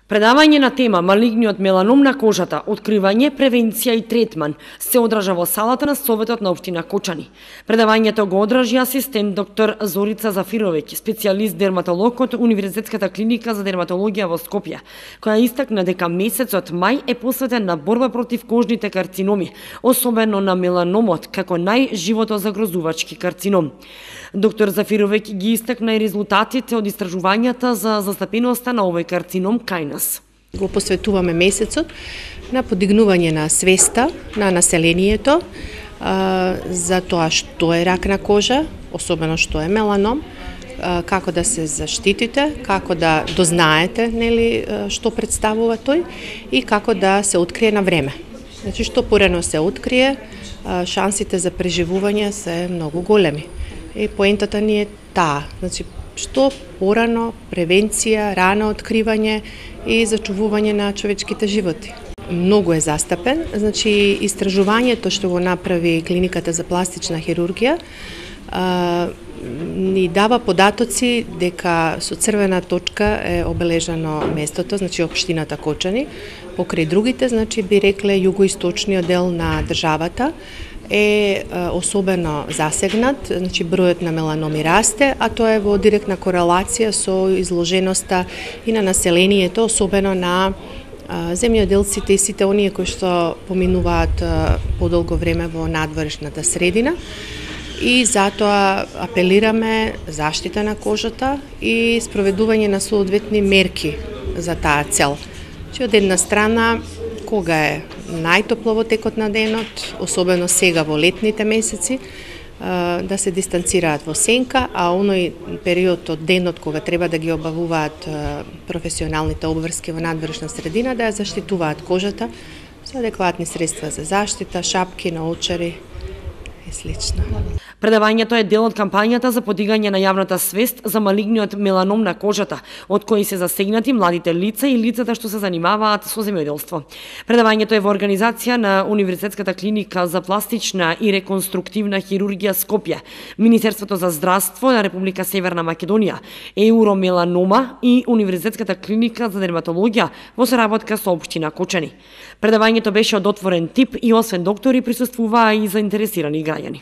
Предавање на тема малигниот меланом на кожата, откривање, превенција и третман се одржа во салата на Советот на општина Кочани. Предавањето го одржи асистент доктор Зорица Зафировиќ, специјалист дерматолог од Универзитетската клиника за дерматологија во Скопје, која истакна дека месецот мај е посветен на борба против кожните карциноми, особено на меланомот како најживотозагрозувачки карцином. Доктор Зафировиќ ги истакна и резултатите од истражувањата за застапеноста на овој карцином кај нас. Го посветуваме месецот на подигнување на свеста на населението за тоа што е рак на кожа, особено што е меланом, како да се заштитите, како да дознаете што представува тој и како да се открие на време. Значи, што порано се открие, шансите за преживување се многу големи. И поентата ни е таа, значи, што порано превенција, рано откривање и зачувување на човечките животи. Многу е застапен, значи истражувањето што го направи клиниката за пластична хирургија ни дава податоци дека со црвена точка е обележано местото, значи општината Кочани, покрај другите, значи би рекле југоисточниот дел на државата е особено засегнат, значи бројот на меланоми расте, а тоа е во директна корелација со изложеноста и на населението, особено на земјоделците и сите оние кои што поминуваат подолго време во надворешната средина. И затоа апелираме заштита на кожата и спроведување на соодветни мерки за таа цел. Че од една страна, кога е најтопло во текот на денот, особено сега во летните месеци, да се дистанцираат во сенка, а оној период од денот кога треба да ги обавуваат професионалните обврски во надворешна средина, да ја заштитуваат кожата со адекватни средства за заштита, шапки, наочари и слично. Предавањето е дел од кампањата за подигање на јавната свест за малигниот меланом на кожата, од кои се засегнати младите лица и лицата што се занимаваат со земјоделство. Предавањето е во организација на Универзитетската клиника за пластична и реконструктивна хирургија Скопје, Министерството за здравство на Република Северна Македонија, Еуромеланома и Универзитетската клиника за дерматологија во соработка со општина Кочани. Предавањето беше од отворен тип и освен доктори присуствуваа и заинтересирани граѓани.